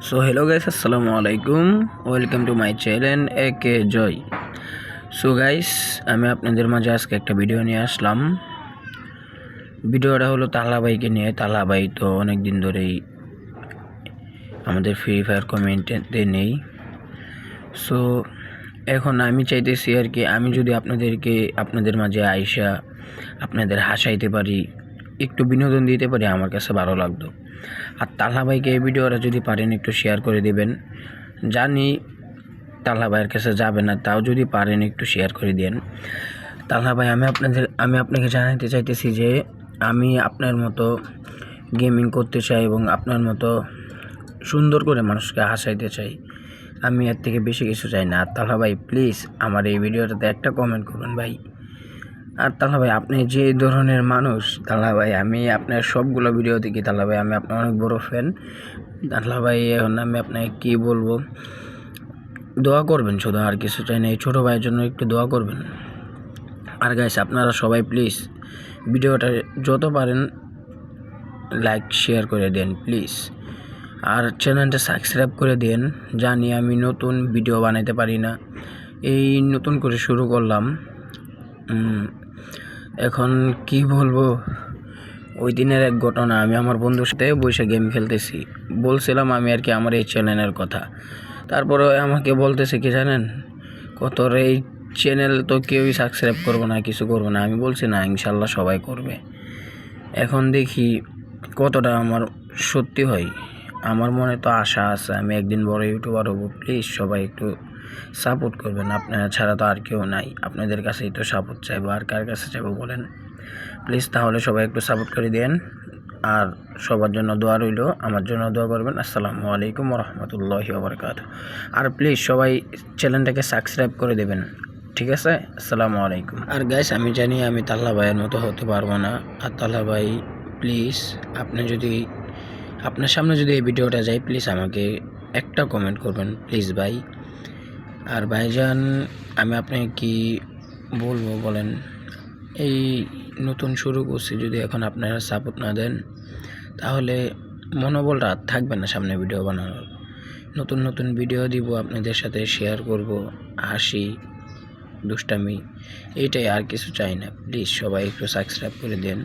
So hello guys, আসসালামু আলাইকুম। Welcome to my channel একে জয়। সো গাইস, আমি আপনাদের মাঝে আজকে একটা ভিডিও নিয়ে আসলাম। ভিডিওটা হলো তাহলা ভাইকে নিয়ে। তাহলা ভাই তো অনেক দিন ধরেই আমাদের ফ্রি ফায়ার কমিউনিটিতে নেই। সো এখন আমি চাইতেছি আর কি, আমি যদি আপনাদের মাঝে আইসা আপনাদের হাসাইতে পারি, একটু বিনোদন দিতে পারি, আমার কাছে ভালো লাগতো। আর তালহা ভাইকে এই ভিডিওটা যদি পারেন একটু শেয়ার করে দিবেন। জানি তালহা ভাইয়ের কাছে যাবে না, তাও যদি পারেন একটু শেয়ার করে দেন। তালহা ভাই, আমি আপনাকে জানাতে চাইতেছি যে আমি আপনার মতো গেমিং করতে চাই এবং আপনার মতো সুন্দর করে মানুষকে হাসাইতে চাই। আমি এর থেকে বেশি কিছু চাই না। আর তালহা ভাই, প্লিজ আমার এই ভিডিওটাতে একটা কমেন্ট করবেন ভাই। আর তালহা ভাই, আপনি যে ধরনের মানুষ, তালহা ভাই আমি আপনার সবগুলো ভিডিও দেখি। তালহা ভাই, আমি আপনার অনেক বড় ফ্যান। তালহা ভাই, এখন আমি আপনাকে কী বলবো, দোয়া করবেন শুধু, আর কিছু চাই না। এই ছোটো ভাইয়ের জন্য একটু দোয়া করবেন। আর গাইস, আপনারা সবাই প্লিজ ভিডিওটা যত পারেন লাইক শেয়ার করে দেন প্লিজ। আর চ্যানেলটা সাবস্ক্রাইব করে দেন। জানি আমি নতুন ভিডিও বানাইতে পারি না, এই নতুন করে শুরু করলাম। এখন কি বলবো, ওই দিনের এক ঘটনা, আমি আমার বন্ধুর সাথে বসে গেম খেলতেছি, বলছিলাম আমি আর কি আমার এই চ্যানেলের কথা। তারপরে আমাকে বলতেছে কি জানেন, তোর এই চ্যানেল তো কেউই সাবস্ক্রাইব করবো না, কিছু করবো না। আমি বলছি না, ইনশাল্লাহ সবাই করবে। এখন দেখি কতটা আমার সত্যি হয়। আমার মনে তো আশা আছে আমি একদিন বড় ইউটিউবার হবো। প্লিজ সবাই একটু সাপোর্ট করবেন। আপনারা ছাড়া তো আর কেউ নাই, আপনাদের কাছেই তো সাপোর্ট চাইবো, আর কার কাছে চাইবো বলেন। প্লিজ তাহলে সবাই একটু সাপোর্ট করে দেন। আর সবার জন্য দোয়া রইল, আমার জন্য দোয়া করবেন। আসসালামু আলাইকুম রহমতুল্লাহি ওয়া বারাকাতুহু। আর প্লিজ সবাই চ্যানেলটাকে সাবস্ক্রাইব করে দেবেন, ঠিক আছে? আসসালামু আলাইকুম। আর গাইস, আমি জানি আমি তালহা ভাইয়ের মতো হতে পারবো না। আর তালহা ভাই, প্লিজ আপনি যদি আপনার সামনে যদি এই ভিডিওটা যায়, প্লিজ আমাকে একটা কমেন্ট করবেন প্লিজ ভাই। আর ভাইজান, আমি আপনাকে কি বলবো বলেন, এই নতুন শুরু করছি, যদি এখন আপনারা সাপোর্ট না দেন তাহলে মনোবলটা থাকবে না সামনে ভিডিও বানানোর। নতুন নতুন ভিডিও দিব, আপনাদের সাথে শেয়ার করব, হাসি দুষ্টামি, এইটাই, আর কিছু চাই না। প্লিজ সবাই একটু সাবস্ক্রাইব করে দেন।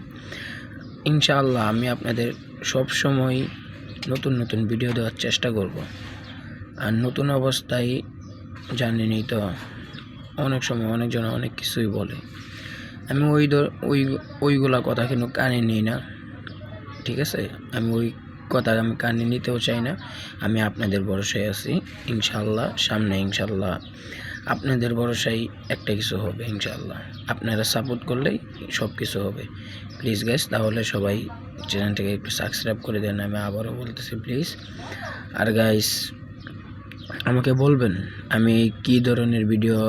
ইনশাআল্লাহ আমি আপনাদের সব সময় নতুন নতুন ভিডিও দেওয়ার চেষ্টা করব। আর নতুন অবস্থায় জানেনই তো, অনেক সময় অনেকজন অনেক কিছুই বলে, আমি ওইগুলা কথা কিন্তু কানে নিই না, ঠিক আছে? আমি ওই কথা আমি কানে নিতেও চাই না। আমি আপনাদের ভরসায় আছি, ইনশাল্লাহ সামনে ইনশাল্লাহ আপনাদের ভরসায় একটা কিছু হবে ইনশাল্লাহ। আপনারা সাপোর্ট করলেই সব কিছু হবে। প্লিজ গাইস, তাহলে সবাই চ্যানেলটাকে একটু সাবস্ক্রাইব করে দেন, আমি আবারও বলতেছি প্লিজ। আর গাইস, আমাকে বলবেন আমি কী ধরনের ভিডিও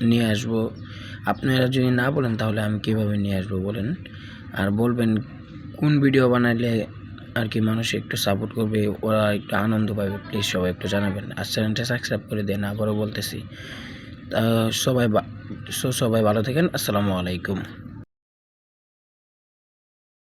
নিয়ে আসব। আপনারা যদি না বলেন তাহলে আমি কীভাবে নিয়ে আসবো বলেন। আর বলবেন কোন ভিডিও বানাইলে আর কি মানুষ একটু সাপোর্ট করবে, ওরা একটু আনন্দ পাবে। প্লিজ সবাই একটু জানাবেন। আর চ্যানেলটা সাবস্ক্রাইব করে দেন, আবারও বলতেছি। সবাই ভালো থাকেন। আসসালামু আলাইকুম।